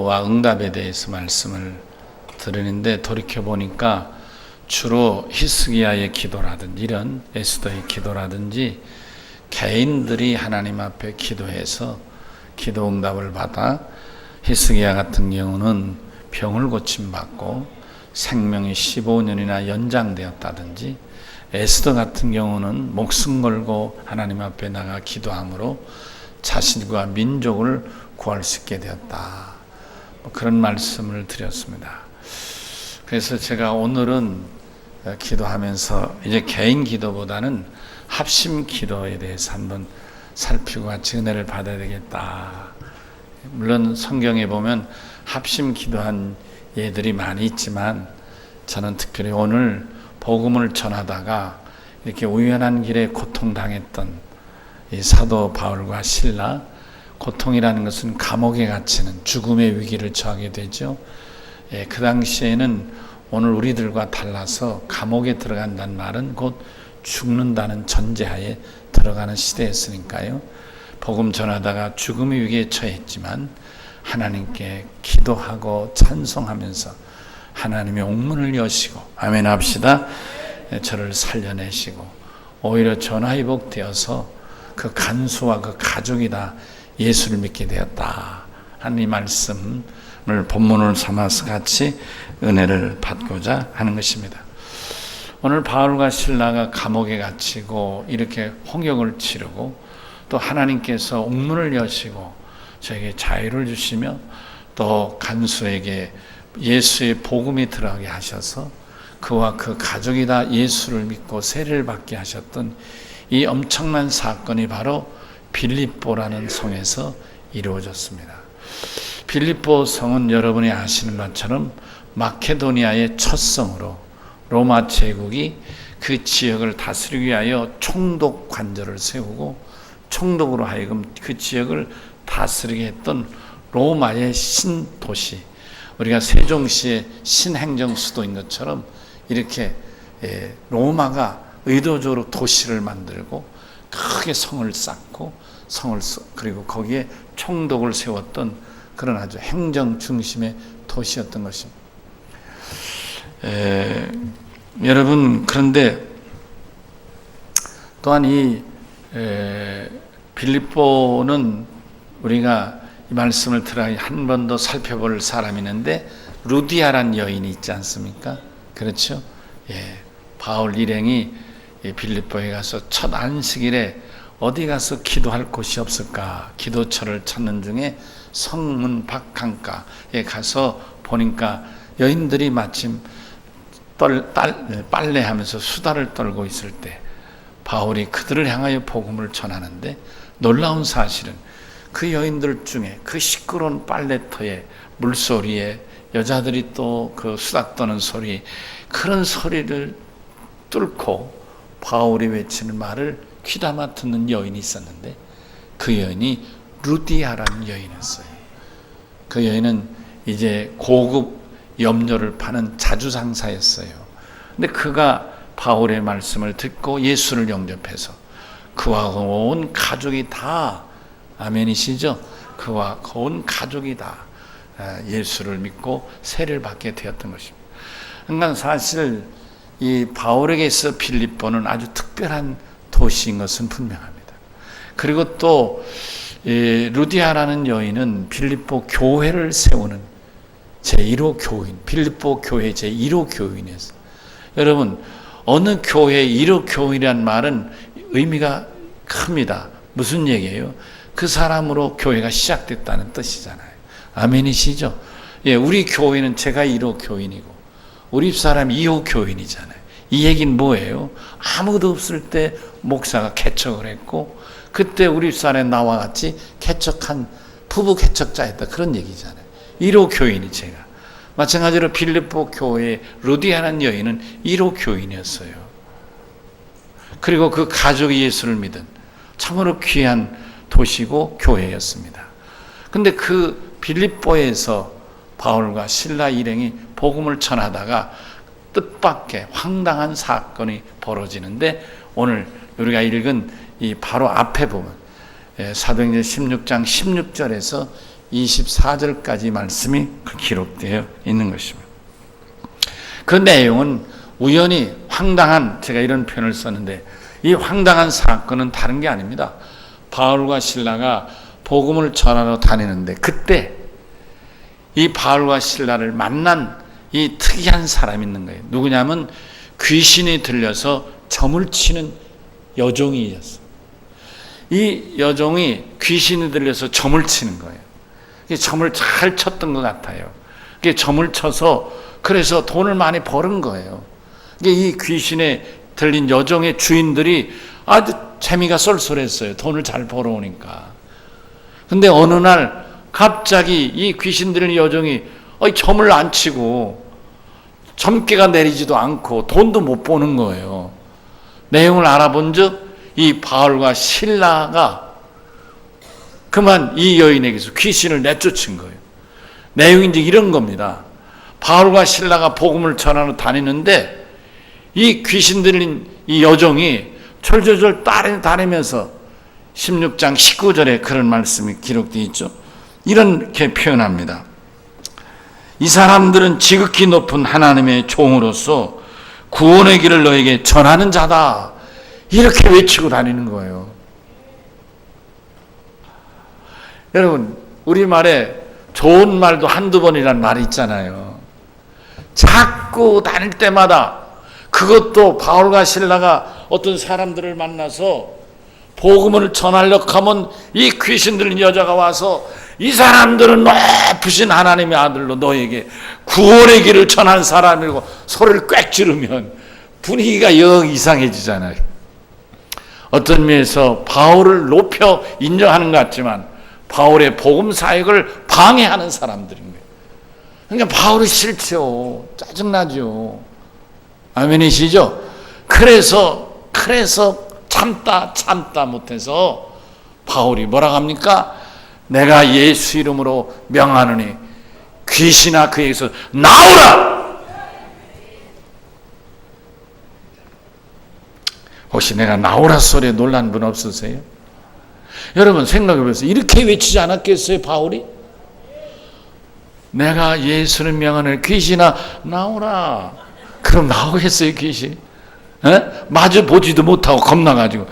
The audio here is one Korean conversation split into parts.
기도와 응답에 대해서 말씀을 드리는데, 돌이켜보니까 주로 히스기야의 기도라든지 이런 에스더의 기도라든지 개인들이 하나님 앞에 기도해서 기도 응답을 받아 히스기야 같은 경우는 병을 고침받고 생명이 15년이나 연장되었다든지, 에스더 같은 경우는 목숨 걸고 하나님 앞에 나가 기도함으로 자신과 민족을 구할 수 있게 되었다. 그런 말씀을 드렸습니다. 그래서 제가 오늘은 기도하면서 이제 개인 기도보다는 합심 기도에 대해서 한번 살피고 같이 은혜를 받아야 되겠다. 물론 성경에 보면 합심 기도한 예들이 많이 있지만, 저는 특별히 오늘 복음을 전하다가 이렇게 우연한 길에 고통당했던 이 사도 바울과 실라, 고통이라는 것은 감옥에 갇히는 죽음의 위기를 처하게 되죠. 그 당시에는 오늘 우리들과 달라서 감옥에 들어간다는 말은 곧 죽는다는 전제하에 들어가는 시대였으니까요. 복음 전하다가 죽음의 위기에 처했지만 하나님께 기도하고 찬송하면서 하나님의 옥문을 여시고 아멘 합시다. 저를 살려내시고 오히려 전화위복되어서 그 간수와 그 가족이 다 예수를 믿게 되었다 하는 이 말씀을 본문을 삼아서 같이 은혜를 받고자 하는 것입니다. 오늘 바울과 실라가 감옥에 갇히고 이렇게 홍역을 치르고 또 하나님께서 옥문을 여시고 저에게 자유를 주시며 또 간수에게 예수의 복음이 들어가게 하셔서 그와 그 가족이 다 예수를 믿고 세례를 받게 하셨던 이 엄청난 사건이 바로 빌립보라는 성에서 이루어졌습니다. 빌립보 성은 여러분이 아시는 것처럼 마케도니아의 첫 성으로 로마 제국이 그 지역을 다스리기 위하여 총독 관절을 세우고 총독으로 하여금 그 지역을 다스리게 했던 로마의 신도시, 우리가 세종시의 신행정 수도인 것처럼 이렇게 로마가 의도적으로 도시를 만들고 크게 성을 쌓고 그리고 거기에 총독을 세웠던 그런 아주 행정 중심의 도시였던 것입니다. 여러분, 그런데 또한 이 빌립보는 우리가 이 말씀을 들어 한 번 더 살펴볼 사람이 있는데, 루디아란 여인이 있지 않습니까? 그렇죠? 바울 일행이 빌립보에 가서 첫 안식일에 어디 가서 기도할 곳이 없을까 기도처를 찾는 중에 성문 밖 강가에 가서 보니까 여인들이 마침 빨래하면서 수다를 떨고 있을 때 바울이 그들을 향하여 복음을 전하는데, 놀라운 사실은 그 여인들 중에 그 시끄러운 빨래터에 물소리에 여자들이 또 그 수다 떠는 소리, 그런 소리를 뚫고 바울이 외치는 말을 귀담아 듣는 여인이 있었는데, 그 여인이 루디아라는 여인이었어요. 그 여인은 이제 고급 염료를 파는 자주상사였어요. 근데 그가 바울의 말씀을 듣고 예수를 영접해서 그와 온 가족이 다, 아멘이시죠? 그와 온 가족이 다 예수를 믿고 세례를 받게 되었던 것입니다. 그러니까 사실 이 바울에게서 빌립보는 아주 특별한 도시인 것은 분명합니다. 그리고 또 루디아라는 여인은 빌립보 교회를 세우는 제1호 교인, 빌립보 교회 제1호 교인이었어요. 여러분, 어느 교회 1호 교인이란 말은 의미가 큽니다. 무슨 얘기예요? 그 사람으로 교회가 시작됐다는 뜻이잖아요. 아멘이시죠? 우리 교회는 제가 1호 교인이고 우리 집사람이 2호 교인이잖아요. 이 얘기는 뭐예요? 아무도 없을 때 목사가 개척을 했고 그때 우리 집사람에 나와 같이 개척한 부부 개척자였다, 그런 얘기잖아요. 1호 교인이 제가. 마찬가지로 빌립보 교회의 루디아라는 여인은 1호 교인이었어요. 그리고 그 가족이 예수를 믿은 참으로 귀한 도시고 교회였습니다. 근데 그 빌립보에서 바울과 실라 일행이 복음을 전하다가 뜻밖의 황당한 사건이 벌어지는데, 오늘 우리가 읽은 이 바로 앞에 보면 사도행전 16장 16절에서 24절까지 말씀이 기록되어 있는 것입니다. 그 내용은 우연히 황당한, 제가 이런 표현을 썼는데, 이 황당한 사건은 다른 게 아닙니다. 바울과 실라가 복음을 전하러 다니는데, 그때 이 바울과 실라를 만난 이 특이한 사람이 있는 거예요. 누구냐면 귀신이 들려서 점을 치는 여종이었어요. 이 여종이 귀신이 들려서 점을 치는 거예요. 점을 잘 쳤던 것 같아요. 점을 쳐서 그래서 돈을 많이 버는 거예요. 이 귀신에 들린 여종의 주인들이 아주 재미가 쏠쏠했어요. 돈을 잘 벌어오니까. 근데 어느 날 갑자기 이 귀신 들린 여종이 점을 안 치고 점괘가 내리지도 않고 돈도 못 버는 거예요. 내용을 알아본 즉 이 바울과 실라가 그만 이 여인에게서 귀신을 내쫓은 거예요. 내용이 이제 이런 겁니다. 바울과 실라가 복음을 전하러 다니는데 이 귀신 들린 이 여종이 철저절 다니면서 16장 19절에 그런 말씀이 기록되어 있죠. 이렇게 표현합니다. 이 사람들은 지극히 높은 하나님의 종으로서 구원의 길을 너에게 전하는 자다. 이렇게 외치고 다니는 거예요. 여러분, 우리말에 좋은 말도 한두 번이란 말이 있잖아요. 자꾸 다닐 때마다, 그것도 바울과 실라가 어떤 사람들을 만나서 복음을 전하려고 하면 이 귀신 들린 여자가 와서 이 사람들은 높으신 하나님의 아들로 너에게 구원의 길을 전한 사람이고 소리를 꽥 지르면 분위기가 영 이상해지잖아요. 어떤 면에서 바울을 높여 인정하는 것 같지만 바울의 복음 사역을 방해하는 사람들인 거예요. 그러니까 바울이 싫죠. 짜증나죠. 아멘이시죠? 그래서 참다 못해서 바울이 뭐라고 합니까? 내가 예수 이름으로 명하노니 귀신아 그에게서 나오라! 혹시 내가 나오라 소리에 놀란 분 없으세요? 여러분 생각해 보세요. 이렇게 외치지 않았겠어요, 바울이? 내가 예수를 명하노니 귀신아 나오라. 그럼 나오겠어요, 귀신? 마주 보지도 못하고 겁나가지고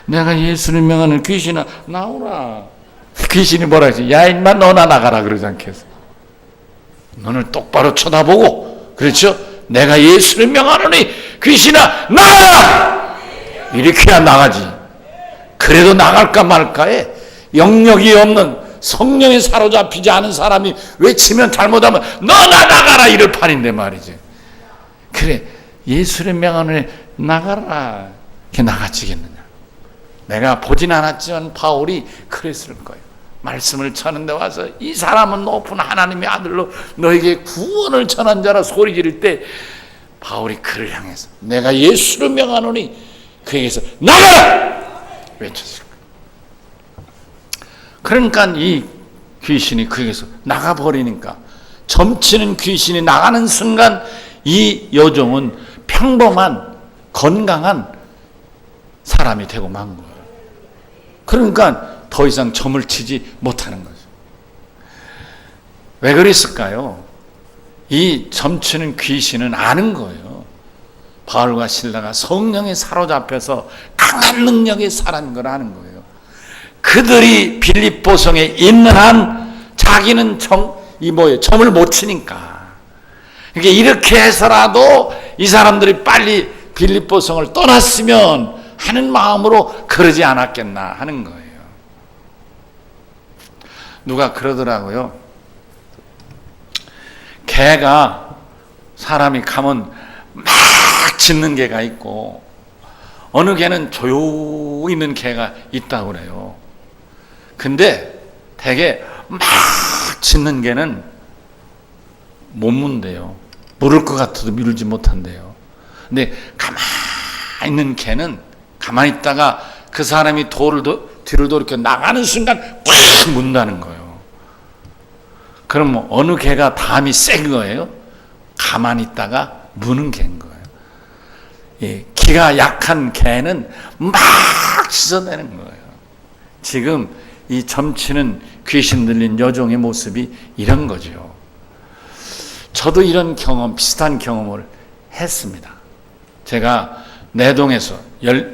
내가 예수를 명하는 귀신아 나오라. 귀신이 뭐라 하지? 야 인마 너나 나가라 그러지 않겠어? 너를 똑바로 쳐다보고, 그렇죠? 내가 예수를 명하노니 귀신아 나가라. 이렇게 해야 나가지. 그래도 나갈까 말까에 영역이 없는, 성령에 사로잡히지 않은 사람이 외치면 잘못하면 너나 나가라 이럴 판인데 말이지. 그래 예수를 명하노니 나가라. 이렇게 나가지겠느냐? 내가 보진 않았지만 바울이 그랬을 거예요. 말씀을 전하는데 와서 이 사람은 높은 하나님의 아들로 너에게 구원을 전한 자라 소리 지를 때 바울이 그를 향해서 내가 예수를 명하노니 그에게서 나가라! 외쳤을 거예요. 그러니까 이 귀신이 그에게서 나가버리니까 점치는 귀신이 나가는 순간 이 여종은 평범한 건강한 사람이 되고 만 거예요. 그러니까 더 이상 점을 치지 못하는 거죠. 왜 그랬을까요? 이 점치는 귀신은 아는 거예요. 바울과 실라가 성령에 사로잡혀서 강한 능력의 사람인 걸 아는 거예요. 그들이 빌립보성에 있는 한 자기는 점을 못 치니까. 그러니까 이렇게 해서라도 이 사람들이 빨리 빌립보성을 떠났으면 하는 마음으로 그러지 않았겠나 하는 거예요. 누가 그러더라고요. 개가 사람이 가면 막 짖는 개가 있고 어느 개는 조용히 있는 개가 있다고 그래요. 근데 되게 막 짖는 개는 못 문대요. 물을 것 같아도 밀지 못한대요. 근데 가만히 있는 개는 가만히 있다가 그 사람이 뒤를 돌이켜 나가는 순간 꽉 문다는 거예요. 그럼 어느 개가 담이 센 거예요? 가만히 있다가 무는 개인 거예요. 예, 기가 약한 개는 막 씻어내는 거예요. 지금 이 점치는 귀신 들린 여종의 모습이 이런 거죠. 저도 이런 경험, 비슷한 경험을 했습니다. 제가 내동에서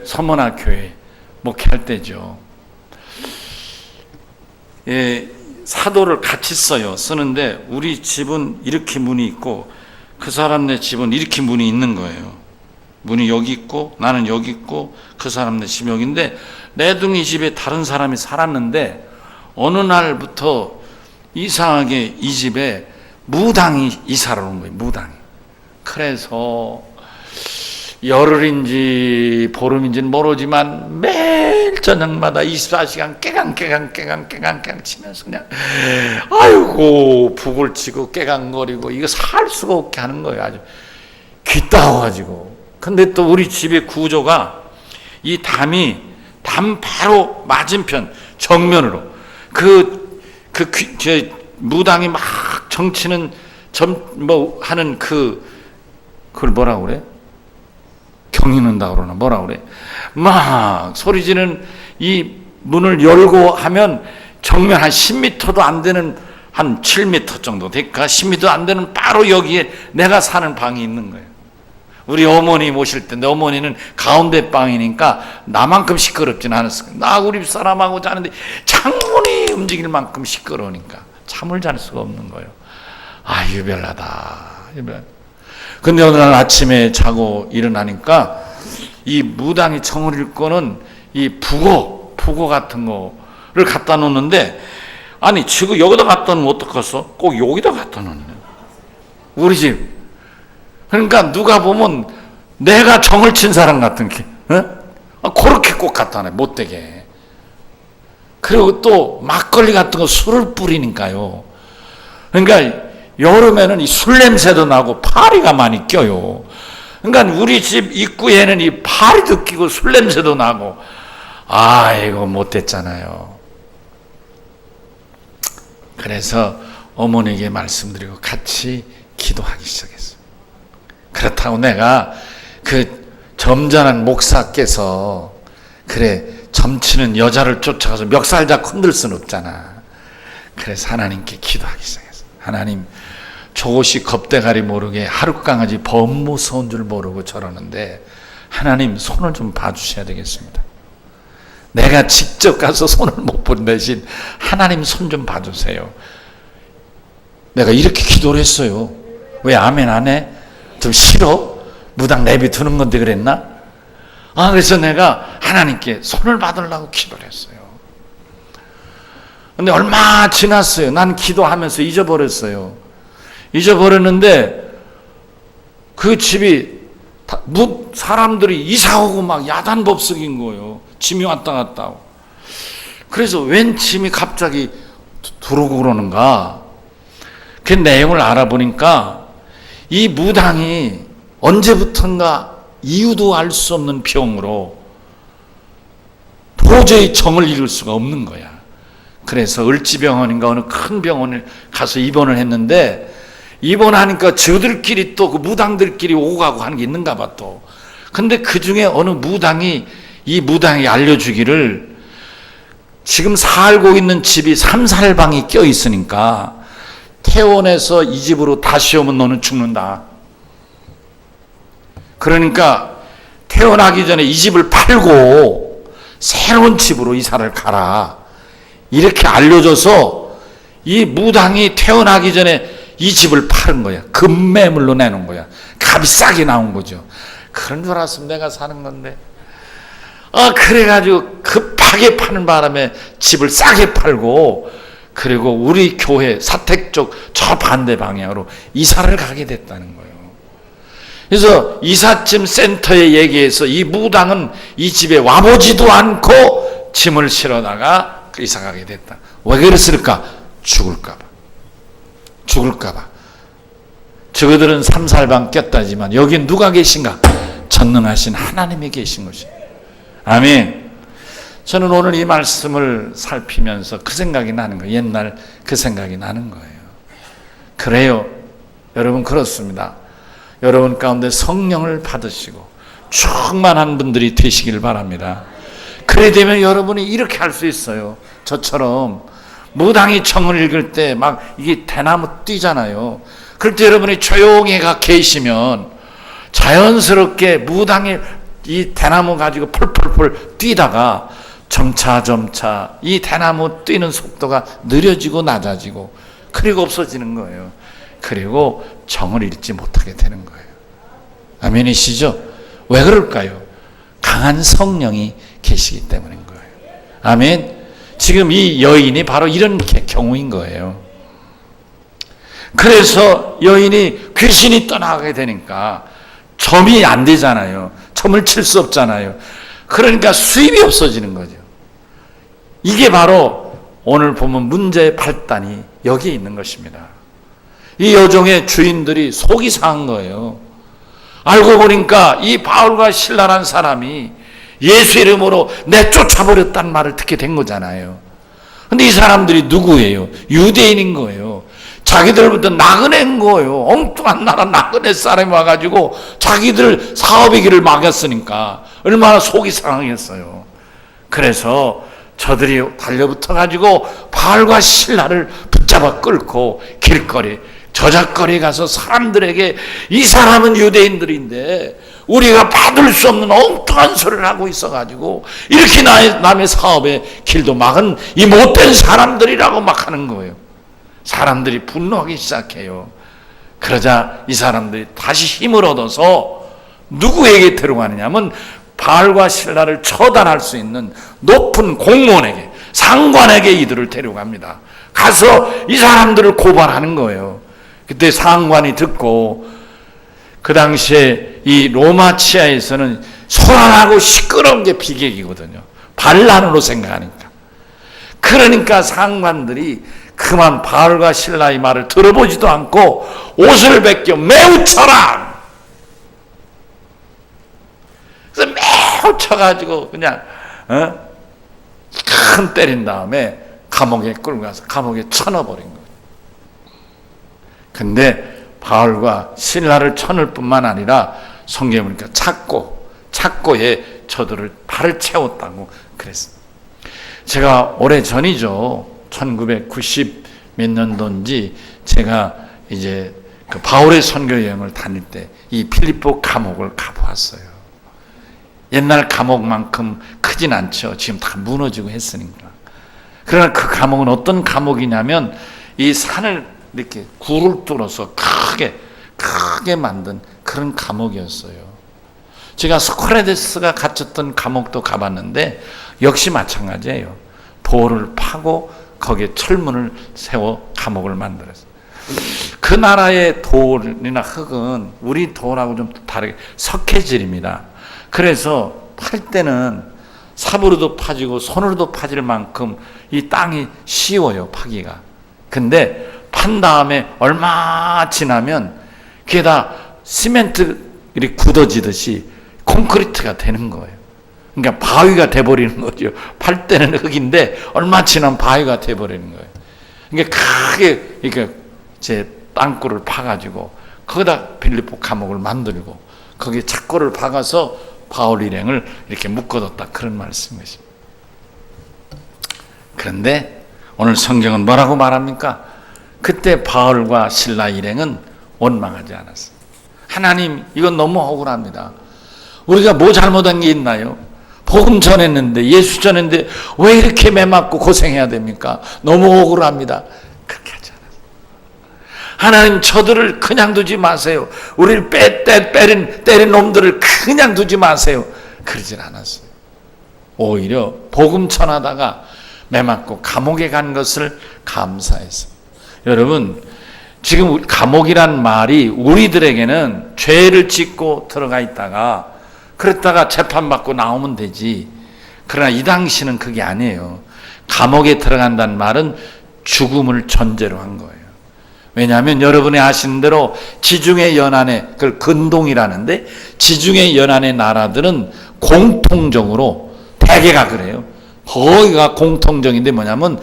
서문화 교회 목회할 때죠. 사도를 같이 쓰는데 우리 집은 이렇게 문이 있고 그 사람네 집은 이렇게 문이 있는 거예요. 문이 여기 있고 나는 여기 있고 그 사람네 집 여기인데 내둥이 집에 다른 사람이 살았는데 어느 날부터 이상하게 이 집에 무당이 이사를 온 거예요. 무당이. 그래서 열흘인지 보름인지는 모르지만 매일 저녁마다 24시간 깨강 치면서 그냥 아이고 북을 치고 깨강거리고 이거 살 수가 없게 하는 거예요. 아주 귀따와가지고. 근데 또 우리 집의 구조가 이 담 바로 맞은편 정면으로 무당이 막 정치는 하는 그걸 뭐라 그래? 경이는다 그러나 뭐라 그래? 막 소리 지르는 이 문을 열고 하면 정면 한 10m도 안 되는 한 7m 정도 될까? 10m 안 되는 바로 여기에 내가 사는 방이 있는 거예요. 우리 어머니 모실 때 내 어머니는 가운데 방이니까 나만큼 시끄럽지는 않았을 거예요. 나 우리 사람하고 자는데 창문이 움직일 만큼 시끄러우니까 잠을 잘 수가 없는 거예요. 아, 유별나다. 근데 어느 날 아침에 자고 일어나니까 이 무당이 정을 읽고는 이 북어 같은 거를 갖다 놓는데 아니 지금 여기다 갖다 놓으면 어떡했어? 꼭 여기다 갖다 놓네. 우리 집. 그러니까 누가 보면 내가 정을 친 사람 같은 게 그렇게 꼭 갖다 놔 못되게. 그리고 또 막걸리 같은 거 술을 뿌리니까요. 그러니까 여름에는 이 술 냄새도 나고 파리가 많이 껴요. 그러니까 우리 집 입구에는 이 파리도 끼고 술 냄새도 나고 이거 못됐잖아요. 그래서 어머니에게 말씀드리고 같이 기도하기 시작했어요. 그렇다고 내가 그 점잖은 목사께서 그래 점치는 여자를 쫓아가서 멱살 잡고 흔들 수는 없잖아. 그래서 하나님께 기도하기 시작했어요. 하나님, 저것이 겁대가리 모르게 하룻강아지 범무서운 줄 모르고 저러는데 하나님 손을 좀 봐주셔야 되겠습니다. 내가 직접 가서 손을 못 본 대신 하나님 손 좀 봐주세요. 내가 이렇게 기도를 했어요. 왜 아멘 안 해? 좀 싫어? 무당 내비두는 건데 그랬나? 그래서 내가 하나님께 손을 받으려고 기도를 했어요. 근데 얼마 지났어요. 난 기도하면서 잊어버렸어요. 잊어버렸는데 그 집이 사람들이 이사오고 막 야단법석인 거예요. 짐이 왔다 갔다 하고. 그래서 웬 짐이 갑자기 들어오고 그러는가? 그 내용을 알아보니까 이 무당이 언제부턴가 이유도 알 수 없는 병으로 도저히 정을 이룰 수가 없는 거야. 그래서 을지병원인가 어느 큰 병원을 가서 입원을 했는데 입원하니까 저들끼리 또 그 무당들끼리 오고 가고 하는 게 있는가 봐 또. 근데 그 중에 어느 무당이 이 무당이 알려주기를 지금 살고 있는 집이 3살방이 껴 있으니까 퇴원해서 이 집으로 다시 오면 너는 죽는다. 그러니까 퇴원하기 전에 이 집을 팔고 새로운 집으로 이사를 가라. 이렇게 알려줘서 이 무당이 퇴원하기 전에 이 집을 파는 거야. 급매물로 내놓은 거야. 값이 싸게 나온 거죠. 그런 줄 알았으면 내가 사는 건데. 그래가지고 급하게 파는 바람에 집을 싸게 팔고 그리고 우리 교회 사택 쪽 저 반대 방향으로 이사를 가게 됐다는 거예요. 그래서 이삿짐 센터에 얘기해서 이 무당은 이 집에 와보지도 않고 짐을 실어다가 이사 가게 됐다. 왜 그랬을까? 죽을까봐. 저들은 3살방 꼈다지만 여기 누가 계신가? 전능하신 하나님이 계신 것이. 아멘. 저는 오늘 이 말씀을 살피면서 그 생각이 나는 거예요. 옛날 그 생각이 나는 거예요. 그래요. 여러분 그렇습니다. 여러분 가운데 성령을 받으시고 충만한 분들이 되시길 바랍니다. 그래 되면 여러분이 이렇게 할 수 있어요. 저처럼 무당이 청을 읽을 때 막 이게 대나무 뛰잖아요. 그럴 때 여러분이 조용히 가 계시면 자연스럽게 무당이 이 대나무 가지고 펄펄펄 뛰다가 점차 이 대나무 뛰는 속도가 느려지고 낮아지고 그리고 없어지는 거예요. 그리고 정을 읽지 못하게 되는 거예요. 아멘이시죠? 왜 그럴까요? 강한 성령이 계시기 때문인 거예요. 아멘. 지금 이 여인이 바로 이런 경우인 거예요. 그래서 여인이 귀신이 떠나가게 되니까 점이 안 되잖아요. 점을 칠 수 없잖아요. 그러니까 수입이 없어지는 거죠. 이게 바로 오늘 보면 문제의 발단이 여기에 있는 것입니다. 이 여종의 주인들이 속이 상한 거예요. 알고 보니까 이 바울과 실라라는 사람이 예수 이름으로 내쫓아버렸다는 말을 듣게 된 거잖아요. 근데 이 사람들이 누구예요? 유대인인 거예요. 자기들부터 나그네인 거예요. 엉뚱한 나라 나그네 사람이 와가지고 자기들 사업의 길을 막았으니까 얼마나 속이 상하겠어요. 그래서 저들이 달려붙어가지고 바울과 실라를 붙잡아 끌고 길거리 저작거리에 가서 사람들에게 이 사람은 유대인들인데 우리가 받을 수 없는 엉뚱한 소리를 하고 있어가지고 이렇게 남의 사업의 길도 막은 이 못된 사람들이라고 막 하는 거예요. 사람들이 분노하기 시작해요. 그러자 이 사람들이 다시 힘을 얻어서 누구에게 데려가느냐면 바울과 실라를 처단할 수 있는 높은 공무원에게, 상관에게 이들을 데려갑니다. 가서 이 사람들을 고발하는 거예요. 그때 상관이 듣고, 그 당시에 이 로마 치하에서는 소란하고 시끄러운 게 비객이거든요. 반란으로 생각하니까. 그러니까 상관들이 그만 바울과 실라의 말을 들어보지도 않고 옷을 벗겨 매우 쳐라. 그래서 매우 쳐가지고 그냥 큰 때린 다음에 감옥에 끌고 가서 감옥에 쳐넣어버린 거예요. 근데 바울과 실라를 쳐넣을 뿐만 아니라 성경에 보니까 착고에 저들을 발을 채웠다고 그랬습니다. 제가 오래 전이죠. 1990 몇 년도인지 제가 이제 그 바울의 선교 여행을 다닐 때 이 필리포 감옥을 가보았어요. 옛날 감옥만큼 크진 않죠. 지금 다 무너지고 했으니까. 그러나 그 감옥은 어떤 감옥이냐면 이 산을 이렇게 굴을 뚫어서 크게 만든 그런 감옥이었어요. 제가 소크라테스가 갇혔던 감옥도 가봤는데 역시 마찬가지예요. 돌을 파고 거기에 철문을 세워 감옥을 만들었어요. 그 나라의 돌이나 흙은 우리 돌하고 좀 다르게 석회질입니다. 그래서 팔 때는 삽으로도 파지고 손으로도 파질 만큼 이 땅이 쉬워요, 파기가. 근데 판 다음에 얼마 지나면 그게 다 시멘트 이렇게 굳어지듯이 콘크리트가 되는 거예요. 그러니까 바위가 돼버리는 거죠. 팔 때는 흙인데 얼마 지나면 바위가 돼버리는 거예요. 그러니까 크게 이렇게 제 땅굴을 파가지고 거기다 빌립보 감옥을 만들고 거기에 착고를 박아서 바울 일행을 이렇게 묶어뒀다, 그런 말씀인 것입니다. 그런데 오늘 성경은 뭐라고 말합니까? 그때 바울과 실라 일행은 원망하지 않았어요. 하나님, 이건 너무 억울합니다. 우리가 뭐 잘못한 게 있나요? 복음 전했는데, 예수 전했는데 왜 이렇게 매 맞고 고생해야 됩니까? 너무 억울합니다. 그렇게 하지 않았어요. 하나님, 저들을 그냥 두지 마세요. 우리를 때린 놈들을 그냥 두지 마세요. 그러진 않았어요. 오히려 복음 전하다가 매 맞고 감옥에 간 것을 감사했어요. 여러분, 지금 감옥이란 말이 우리들에게는 죄를 짓고 들어가 있다가 그랬다가 재판받고 나오면 되지. 그러나 이 당시는 그게 아니에요. 감옥에 들어간다는 말은 죽음을 전제로 한 거예요. 왜냐하면 여러분이 아시는 대로 지중해 연안의, 그걸 근동이라는데, 지중해 연안의 나라들은 공통적으로 대개가 그래요. 거기가 공통적인데 뭐냐면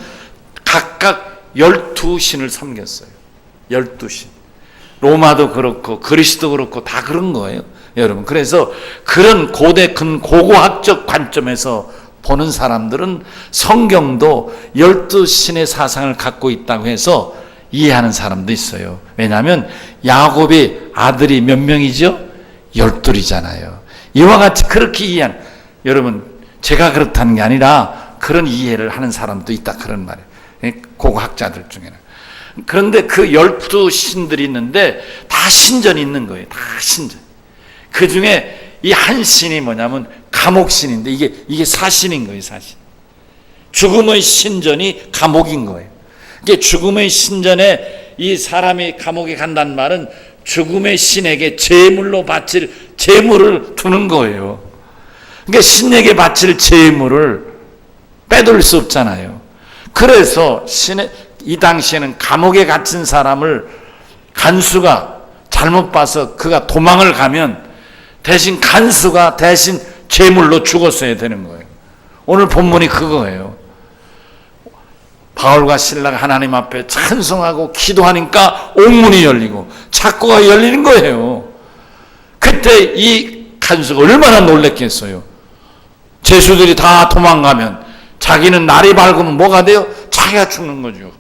각각 12신을 섬겼어요. 12신. 로마도 그렇고 그리스도 그렇고 다 그런 거예요, 여러분. 그래서 그런 고고학적 관점에서 보는 사람들은 성경도 12신의 사상을 갖고 있다고 해서 이해하는 사람도 있어요. 왜냐하면 야곱의 아들이 몇 명이죠? 12이잖아요. 이와 같이 그렇게 이해한, 여러분 제가 그렇다는 게 아니라 그런 이해를 하는 사람도 있다, 그런 말이에요. 고고학자들 중에는. 그런데 그 12신들이 있는데 다 신전이 있는 거예요. 다 신전. 그 중에 이 한 신이 뭐냐면 감옥신인데 이게 사신인 거예요. 사신. 죽음의 신전이 감옥인 거예요. 이게 죽음의 신전에 이 사람이 감옥에 간다는 말은 죽음의 신에게 제물로 바칠 제물을 두는 거예요. 그러니까 신에게 바칠 제물을 빼돌릴 수 없잖아요. 그래서 이 당시에는 감옥에 갇힌 사람을 간수가 잘못 봐서 그가 도망을 가면 대신 간수가 대신 제물로 죽었어야 되는 거예요. 오늘 본문이 그거예요. 바울과 실라가 하나님 앞에 찬송하고 기도하니까 옥문이 열리고 창고가 열리는 거예요. 그때 이 간수가 얼마나 놀랬겠어요. 죄수들이 다 도망가면 자기는 날이 밝으면 뭐가 돼요? 자기가 죽는 거죠.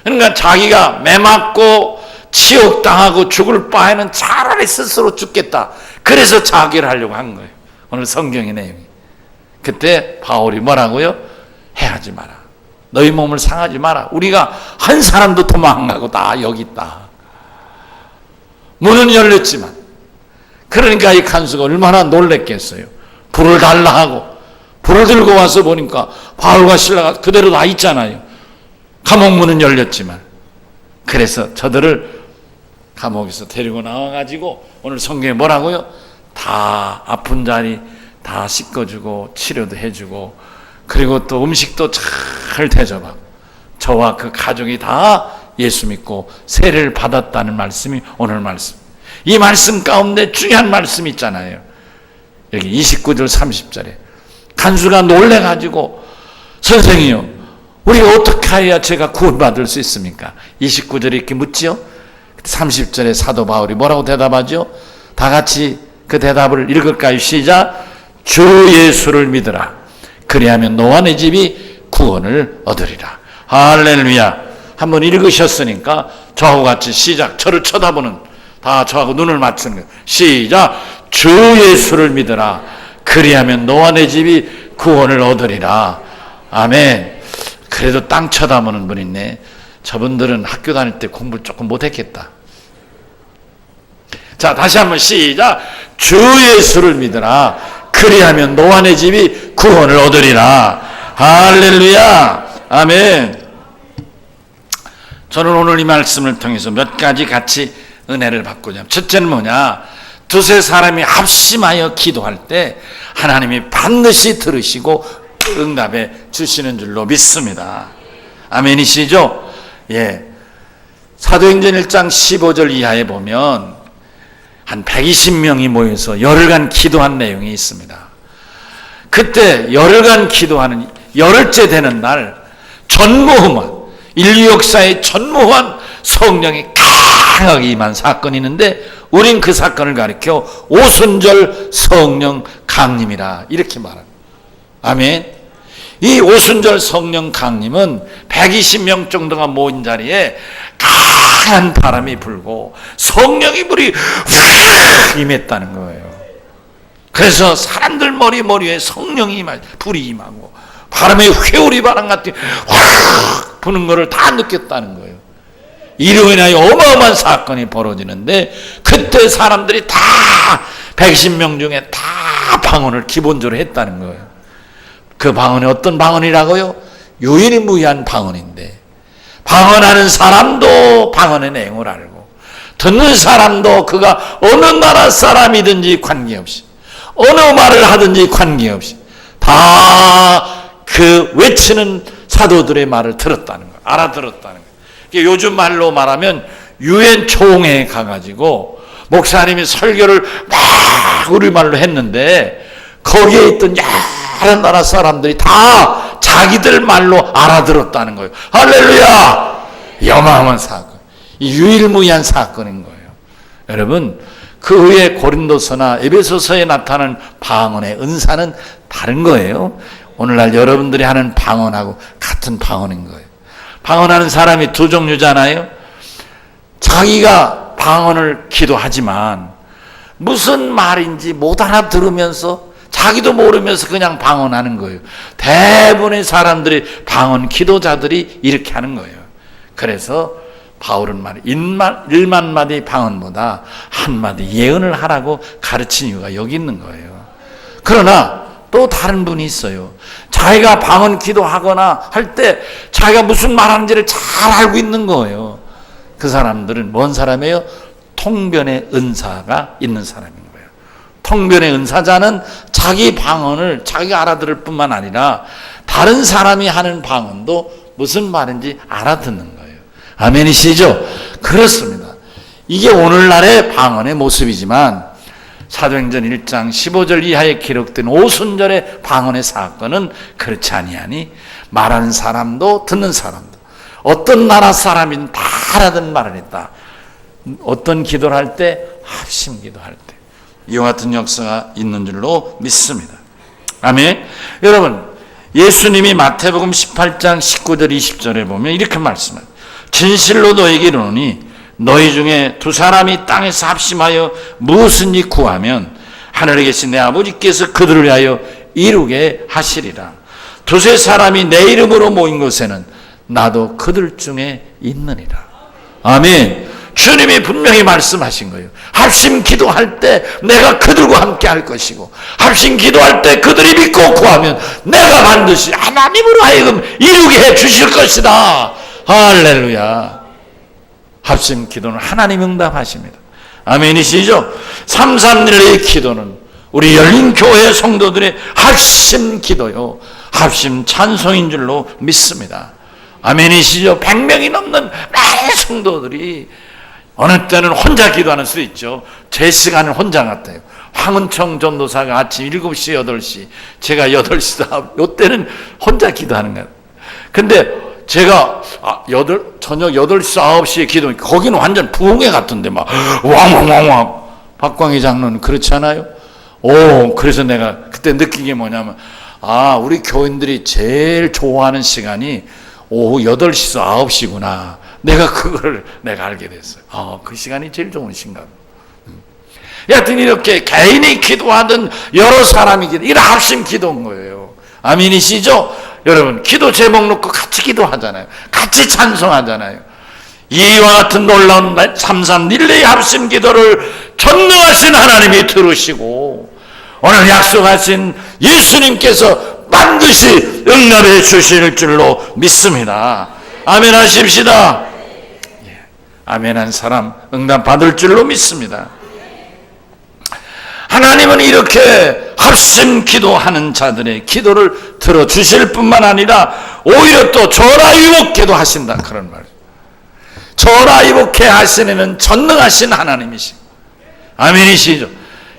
그러니까 자기가 매맞고 치욕당하고 죽을 바에는 차라리 스스로 죽겠다. 그래서 자기를 하려고 한 거예요. 오늘 성경의 내용이. 그때 바울이 뭐라고요? 해하지 마라. 너희 몸을 상하지 마라. 우리가 한 사람도 도망 안 가고 다 여기 있다. 문은 열렸지만, 그러니까 이 간수가 얼마나 놀랬겠어요. 불을 달라 하고 불을 들고 와서 보니까 바울과 실라가 그대로 다 있잖아요. 감옥 문은 열렸지만. 그래서 저들을 감옥에서 데리고 나와가지고 오늘 성경에 뭐라고요? 다 아픈 자리 다 씻어주고 치료도 해주고 그리고 또 음식도 잘 대접하고 저와 그 가족이 다 예수 믿고 세례를 받았다는 말씀이 오늘 말씀. 이 말씀 가운데 중요한 말씀이 있잖아요. 여기 29절 30절에 간수가 놀래가지고 선생이요, 우리가 어떻게 해야 제가 구원받을 수 있습니까? 29절에 이렇게 묻지요. 30절에 사도 바울이 뭐라고 대답하죠? 다 같이 그 대답을 읽을까요? 시작. 주 예수를 믿으라. 그리하면 너와 내 집이 구원을 얻으리라. 할렐루야. 한번 읽으셨으니까 저하고 같이 시작. 저를 쳐다보는, 다 저하고 눈을 맞추는 거예요. 시작. 주 예수를 믿으라. 그리하면 너와 내 집이 구원을 얻으리라. 아멘. 그래도 땅 쳐다보는 분 있네. 저분들은 학교 다닐 때 공부 조금 못했겠다. 자, 다시 한번 시작. 주 예수를 믿으라. 그리하면 너와 내 집이 구원을 얻으리라. 할렐루야. 아멘. 저는 오늘 이 말씀을 통해서 몇 가지 같이 은혜를 받고자. 첫째는 뭐냐? 두세 사람이 합심하여 기도할 때 하나님이 반드시 들으시고 응답해 주시는 줄로 믿습니다. 아멘이시죠? 예. 사도행전 1장 15절 이하에 보면 한 120명이 모여서 열흘간 기도한 내용이 있습니다. 그때 열흘간 기도하는 열흘째 되는 날 전무후무한, 인류 역사의 전무후무한 성령이 강하게 임한 사건이 있는데 우린 그 사건을 가리켜 오순절 성령 강림이라 이렇게 말합니다. 아멘. 이 오순절 성령 강림은 120명 정도가 모인 자리에 강한 바람이 불고 성령의 불이 휙 임했다는 거예요. 그래서 사람들 머리에 성령이 임하고 불이 임하고 바람의 회오리 바람 같은 확 부는 것을 다 느꼈다는 거예요. 이로 인하여 어마어마한 사건이 벌어지는데 그때 사람들이 다 110명 중에 다 방언을 기본적으로 했다는 거예요. 그 방언이 어떤 방언이라고요? 유일무이한 방언인데 방언하는 사람도 방언의 내용을 알고 듣는 사람도 그가 어느 나라 사람이든지 관계없이 어느 말을 하든지 관계없이 다 그 외치는 사도들의 말을 들었다는 거예요. 알아들었다는 거예요. 요즘 말로 말하면 유엔 총회에 가가지고 목사님이 설교를 막 우리말로 했는데 거기에 있던 다른 나라 사람들이 다 자기들 말로 알아들었다는 거예요. 할렐루야! 어마어마한 사건. 이 유일무이한 사건인 거예요. 여러분, 그 후에 고린도서나 에베소서에 나타나는 방언의 은사는 다른 거예요. 오늘날 여러분들이 하는 방언하고 같은 방언인 거예요. 방언하는 사람이 두 종류잖아요. 자기가 방언을 기도하지만 무슨 말인지 못 알아들으면서 자기도 모르면서 그냥 방언하는 거예요. 대부분의 사람들이 방언 기도자들이 이렇게 하는 거예요. 그래서 바울은 말이 1만 마디 방언보다 한 마디 예언을 하라고 가르친 이유가 여기 있는 거예요. 그러나 또 다른 분이 있어요. 자기가 방언 기도하거나 할 때 자기가 무슨 말하는지를 잘 알고 있는 거예요. 그 사람들은 뭔 사람이에요? 통변의 은사가 있는 사람인 거예요. 통변의 은사자는 자기 방언을 자기가 알아들을 뿐만 아니라 다른 사람이 하는 방언도 무슨 말인지 알아듣는 거예요. 아멘이시죠? 그렇습니다. 이게 오늘날의 방언의 모습이지만 사도행전 1장 15절 이하에 기록된 오순절의 방언의 사건은 그렇지 아니하니 말하는 사람도 듣는 사람도 어떤 나라 사람이든 다 알아듣는 말을 했다. 어떤 기도를 할 때? 합심 기도할 때. 이와 같은 역사가 있는 줄로 믿습니다. 아멘. 여러분, 예수님이 마태복음 18장 19절 20절에 보면 이렇게 말씀합니다. 진실로 너희에게 이르노니 너희 중에 두 사람이 땅에서 합심하여 무엇인지 구하면 하늘에 계신 내 아버지께서 그들을 위하여 이루게 하시리라. 두세 사람이 내 이름으로 모인 곳에는 나도 그들 중에 있느니라. 아멘. 주님이 분명히 말씀하신 거예요. 합심 기도할 때 내가 그들과 함께 할 것이고 합심 기도할 때 그들이 믿고 구하면 내가 반드시 하나님으로 하여금 이루게 해 주실 것이다. 할렐루야. 합심 기도는 하나님 응답하십니다. 아멘이시죠? 331의 기도는 우리 열린 교회 성도들의 합심 기도요, 합심 찬송인 줄로 믿습니다. 아멘이시죠? 100명이 넘는 많은 성도들이 어느 때는 혼자 기도하는 수도 있죠. 제 시간은 혼자 같아요. 황은청 전도사가 아침 7시, 8시, 제가 8시, 이때는 혼자 기도하는 거예요. 근데 제가 저녁 8시, 9시에 기도, 거기는 완전 부흥회 같은데 막 왕왕왕왕. 박광희 장로는 그렇지 않아요? 그래서 내가 그때 느낀 게 뭐냐면 우리 교인들이 제일 좋아하는 시간이 오후 8시에서 9시구나. 그걸 알게 됐어요. 그 시간이 제일 좋은 시간. 여하튼 이렇게 개인이 기도하든 여러 사람이 이런 합심 기도인 거예요. 아멘이시죠? 여러분, 기도 제목 놓고 같이 기도하잖아요. 같이 찬송하잖아요. 이와 같은 놀라운 삼삼릴레이 합심 기도를 전능하신 하나님이 들으시고 오늘 약속하신 예수님께서 반드시 응답해 주실 줄로 믿습니다. 아멘 하십시다. 아멘한 사람 응답 받을 줄로 믿습니다. 하나님은 이렇게 합심 기도하는 자들의 기도를 들어주실 뿐만 아니라 오히려 또 전화위복케도 하신다, 그런 말이에요. 전화위복케 하시는 전능하신 하나님이십니다. 아멘이시죠?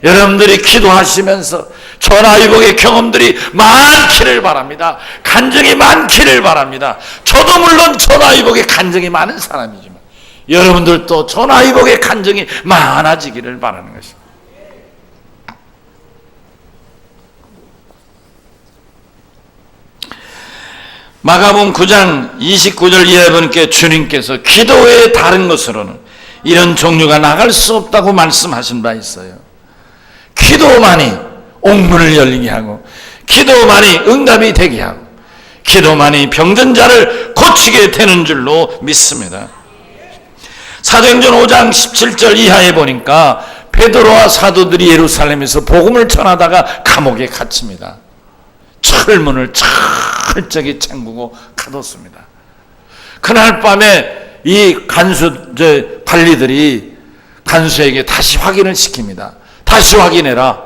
여러분들이 기도하시면서 전화위복의 경험들이 많기를 바랍니다. 간증이 많기를 바랍니다. 저도 물론 전화위복의 간증이 많은 사람이지만 여러분들도 전화위복의 간증이 많아지기를 바라는 것입니다. 마가복음 9장 29절 이하에 보니까 주님께서 기도 외에 다른 것으로는 이런 종류가 나갈 수 없다고 말씀하신 바 있어요. 기도만이 옥문을 열리게 하고 기도만이 응답이 되게 하고 기도만이 병든 자를 고치게 되는 줄로 믿습니다. 사도행전 5장 17절 이하에 보니까 베드로와 사도들이 예루살렘에서 복음을 전하다가 감옥에 갇힙니다. 철문을 철저히 잠그고 가뒀습니다. 그날 밤에 이 관리들이 간수에게 다시 확인을 시킵니다. 다시 확인해라.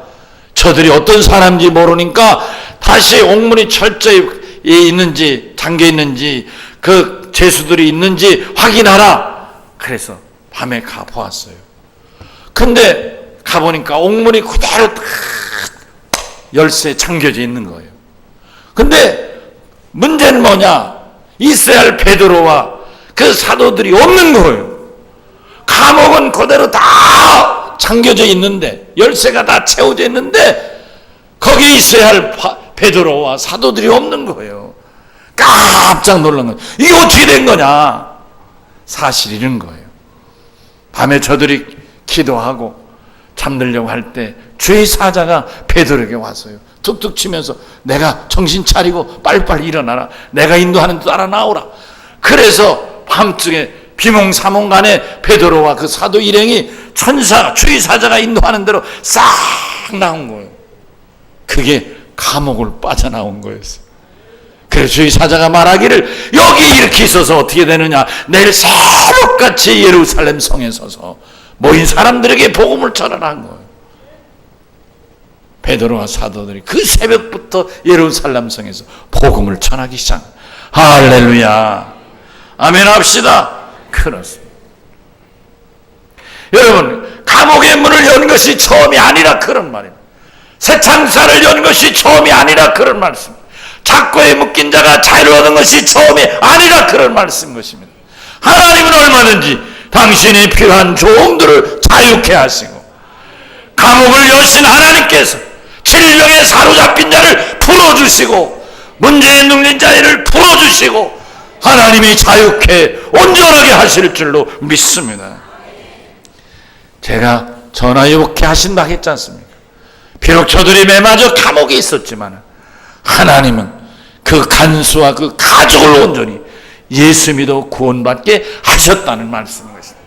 저들이 어떤 사람인지 모르니까 다시 옥문이 철저히 있는지 잠겨 있는지 그 죄수들이 있는지 확인하라. 그래서 밤에 가보았어요. 근데 가보니까 옥문이 그대로 열쇠에 잠겨져 있는 거예요. 근데 문제는 뭐냐? 있어야 할 베드로와 그 사도들이 없는 거예요. 감옥은 그대로 다 잠겨져 있는데, 열쇠가 다 채워져 있는데 거기에 있어야 할 베드로와 사도들이 없는 거예요. 깜짝 놀란 거예요. 이게 어떻게 된 거냐? 사실 이런 거예요. 밤에 저들이 기도하고 잠들려고 할 때 주의 사자가 베드로에게 와서요, 툭툭 치면서 내가 정신 차리고 빨리빨리 일어나라, 내가 인도하는 데 따라 나오라. 그래서 밤중에 비몽사몽간에 베드로와 그 사도 일행이 천사 주의 사자가 인도하는 대로 싹 나온 거예요. 그게 감옥을 빠져나온 거였어요. 그래서 주의 사자가 말하기를 여기 이렇게 있어서 어떻게 되느냐, 내일 새벽같이 예루살렘 성에 서서 모인 사람들에게 복음을 전하라는 거예요. 베드로와 사도들이 그 새벽부터 예루살렘 성에서 복음을 전하기 시작합니다. 할렐루야, 아멘 합시다. 그렇습니다. 여러분, 감옥의 문을 연 것이 처음이 아니라 그런 말입니다. 새 창살을 연 것이 처음이 아니라 그런 말씀입니다. 작고에 묶인 자가 자유를 얻은 것이 처음이 아니라 그런 말씀인 것입니다. 하나님은 얼마든지 당신이 필요한 종들을 자유케 하시고, 감옥을 여신 하나님께서 질병에 사로잡힌 자를 풀어주시고, 문제에 눌린 자를 풀어주시고, 하나님이 자유케 온전하게 하실 줄로 믿습니다. 제가 전화위복케 하신다 했지 않습니까? 비록 저들이 매맞아 감옥에 있었지만 하나님은 그 간수와 그 가족을 온전히 예수 믿어 구원받게 하셨다는 말씀인 것입니다.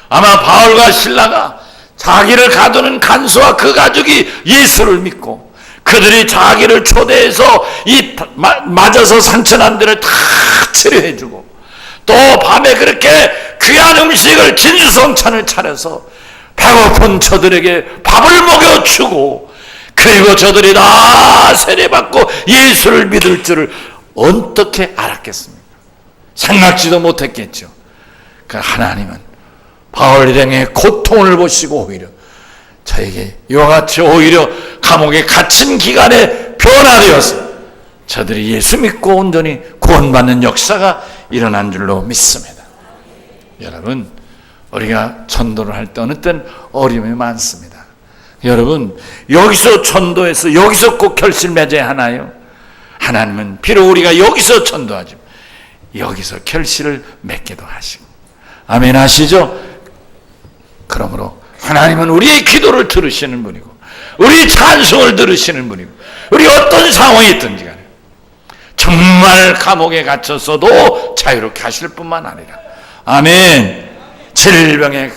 아마 바울과 실라가 자기를 가두는 간수와 그 가족이 예수를 믿고 그들이 자기를 초대해서 이 맞아서 상처난 데를 다 치료해주고, 또 밤에 그렇게 귀한 음식을 진수성찬을 차려서 배고픈 저들에게 밥을 먹여주고, 그리고 저들이 다 세례받고 예수를 믿을 줄을 어떻게 알았겠습니까? 생각지도 못했겠죠. 그 하나님은 바울 일행의 고통을 보시고 오히려 저에게 이와 같이 오히려 감옥에 갇힌 기간에 변화되어서 저들이 예수 믿고 온전히 구원받는 역사가 일어난 줄로 믿습니다. 여러분, 우리가 전도를 할 때 어느 땐 어려움이 많습니다. 여러분, 여기서 전도해서 여기서 꼭 결실 맺어야 하나요? 하나님은 비록 우리가 여기서 전도하지만 여기서 결실을 맺게도 하시고, 아멘 하시죠? 그러므로 하나님은 우리의 기도를 들으시는 분이고, 우리 찬송을 들으시는 분이고, 우리 어떤 상황이 있든지 간에 정말 감옥에 갇혔어도 자유롭게 하실 뿐만 아니라, 아멘, 질병에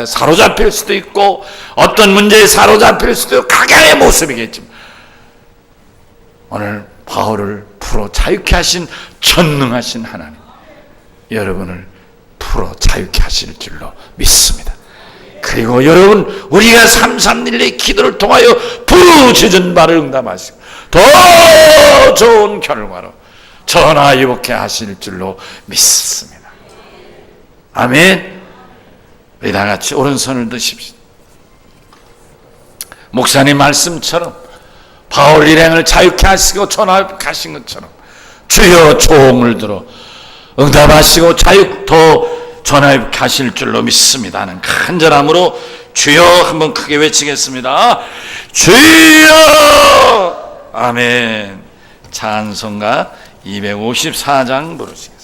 사로잡힐 수도 있고 어떤 문제에 사로잡힐 수도 있고 각양의 모습이겠지만, 오늘 바울을 풀어 자유케 하신 전능하신 하나님, 여러분을 풀어 자유케 하실 줄로 믿습니다. 그리고 여러분, 우리가 331의 기도를 통하여 부르짖은 바를 응답하시고 더 좋은 결과로 전화위복케 하실 줄로 믿습니다. 아멘. 우리 다 같이 오른손을 드십시오. 목사님 말씀처럼 바울 일행을 자유케 하시고 전화하신 것처럼 주여 종을 들어 응답하시고 더 전화위복케 하실 줄로 믿습니다 하는 간절함으로 주여 한번 크게 외치겠습니다. 주여. 아멘. 찬송가 254장 부르시겠습니다.